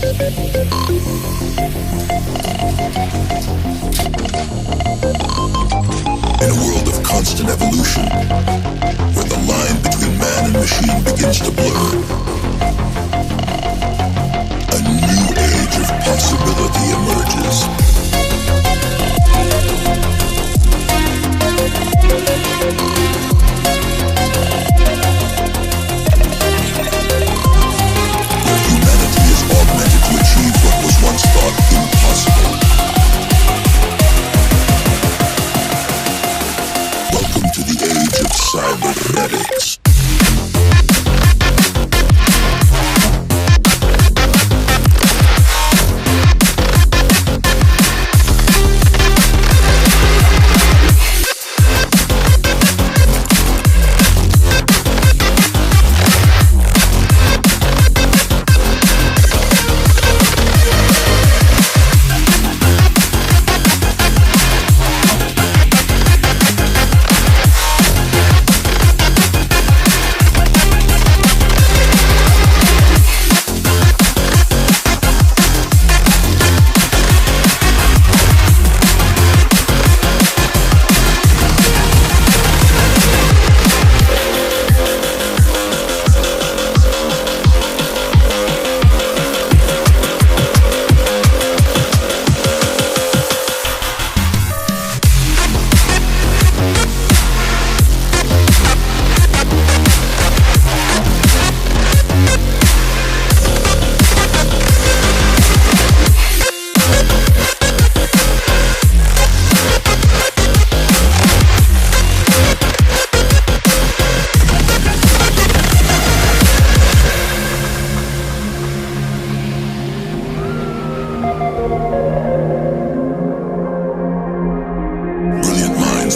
In a world of constant evolution, where the line between man and machine begins to blur, a new age of possibility emerges. Where humanity is augmented to achieve what was once thought impossible. Welcome to the age of cybernetics.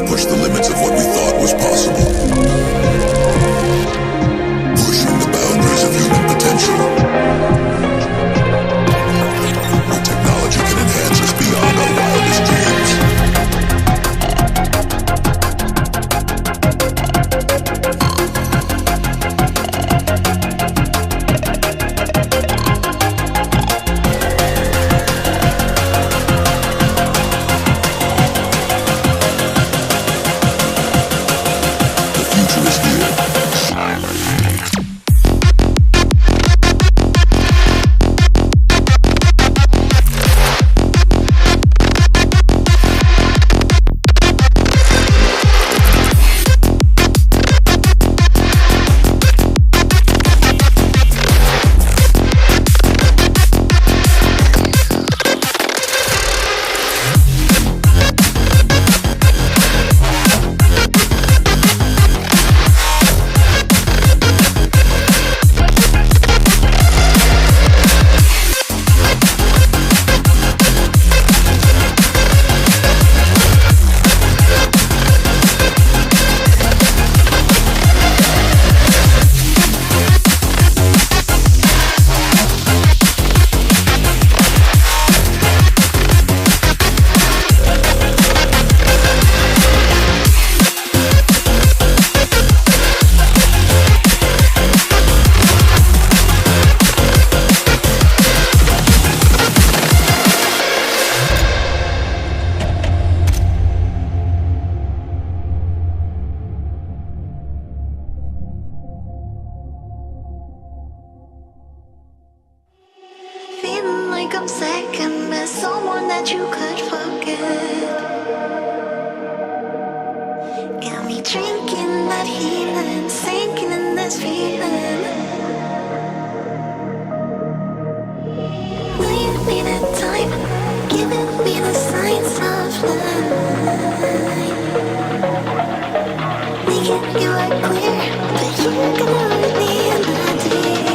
Push the limits of what we thought was possible. Pushing the boundaries of human potential. Where technology can enhance us beyond our wildest dreams. Like I'm second best, someone that you could forget. Got me drinking that healing, sinking in this feeling. Leave me the time, giving me the signs of life. Making you look clear, but you're gonna leave me in the deep.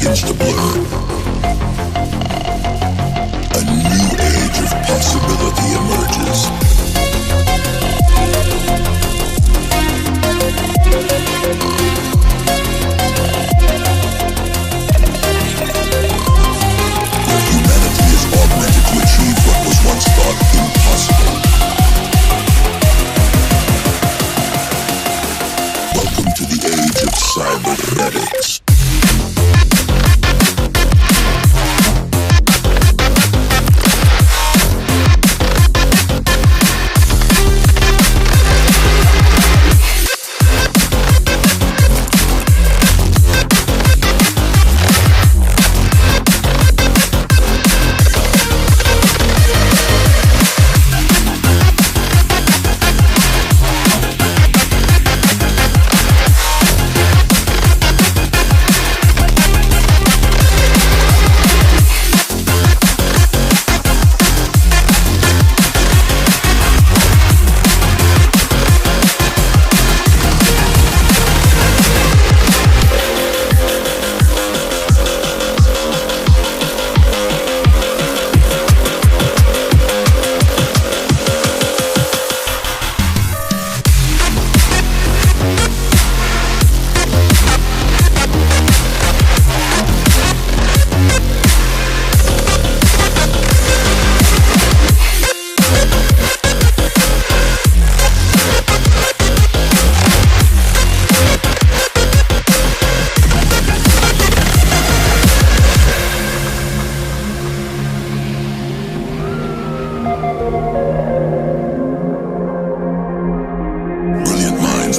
begins to blur. A new age of possibility emerges. Where humanity is augmented to achieve what was once thought impossible. Welcome to the age of cybernetics.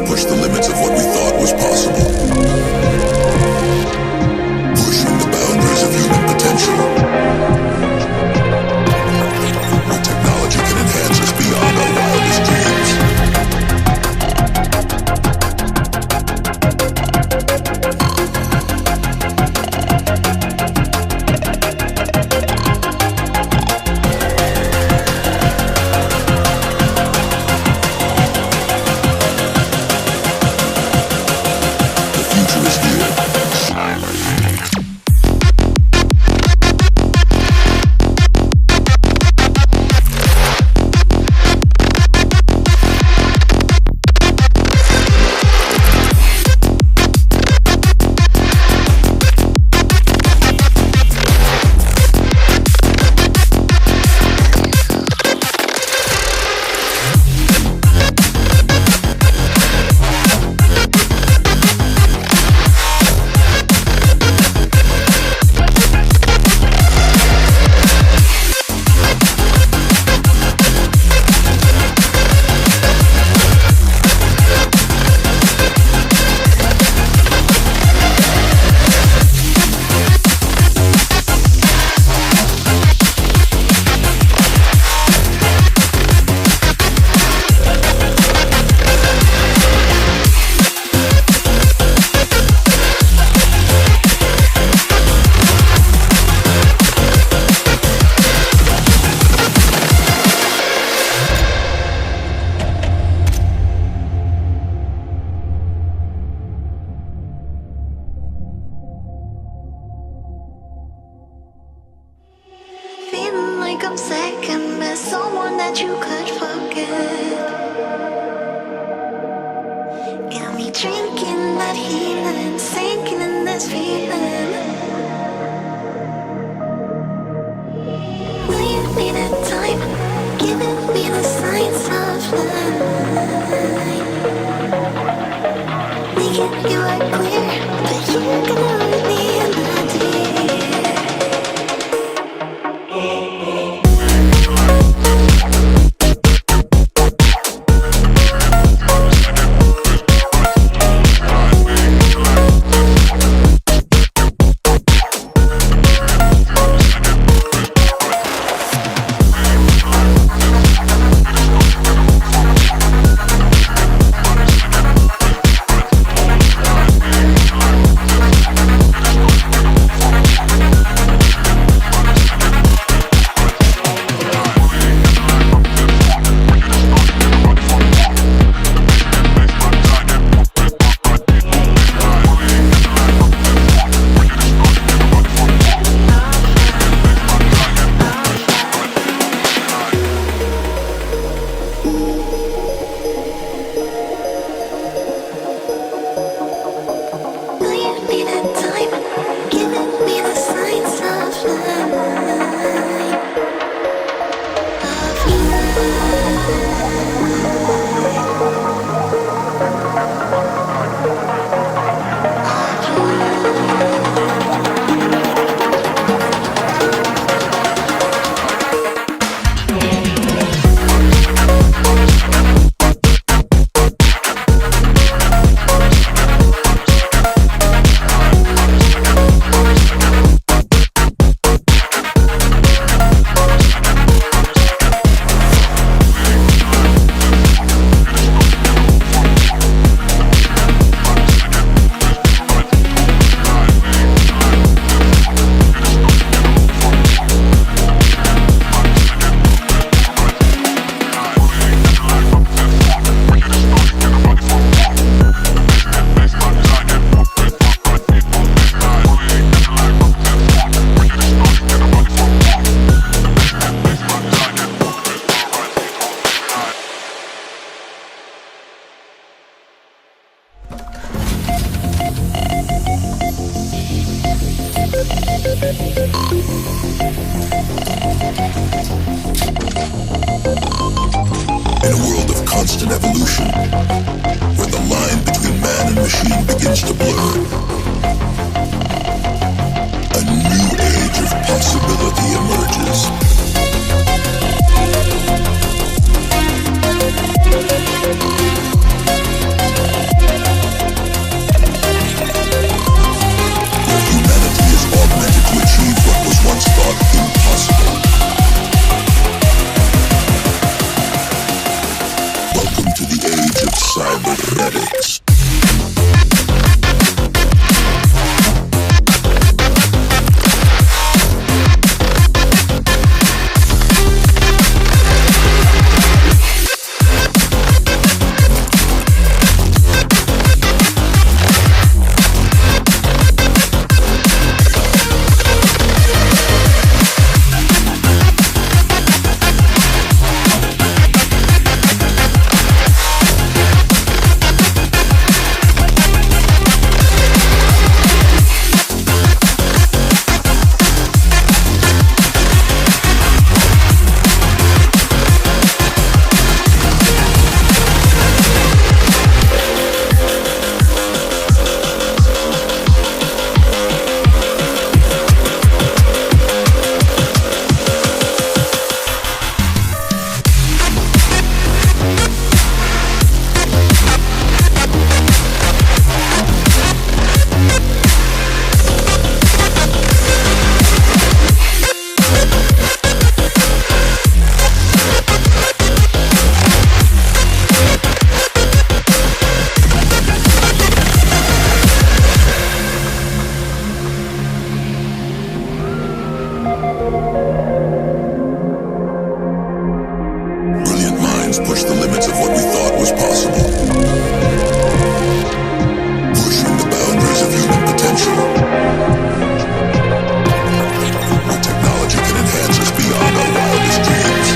Push the limits of what we thought was possible. Pushing the boundaries of human potential. Where technology can enhance us beyond our wildest dreams. I'm second best, someone that you could forget. Got me drinking that healing, sinking in this feeling. Will you be that time, giving me the signs of life? Making you are clear, but you're gonna leave me in the deep. begins to blur. A new age of possibility emerges. Where humanity is augmented to achieve what was once thought impossible. Welcome to the age of cybernetics. Brilliant minds push the limits of what we thought was possible. Pushing the boundaries of human potential. Where technology can enhance us beyond our wildest dreams.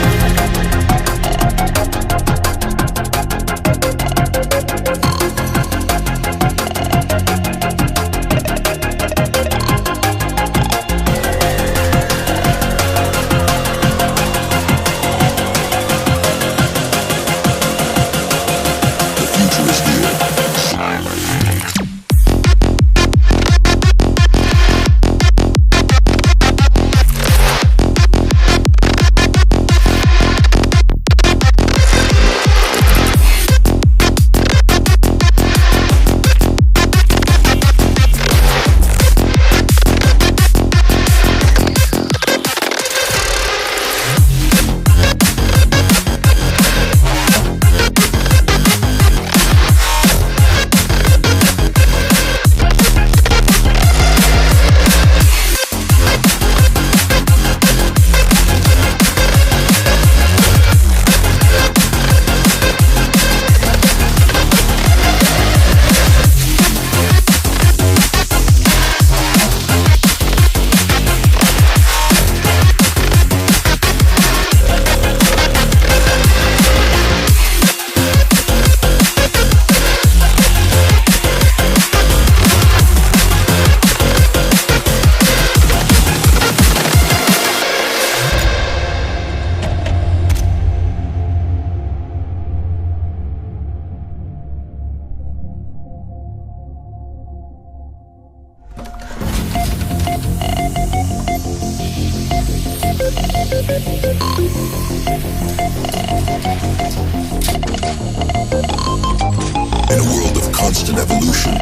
In a world of constant evolution,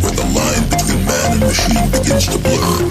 where the line between man and machine begins to blur,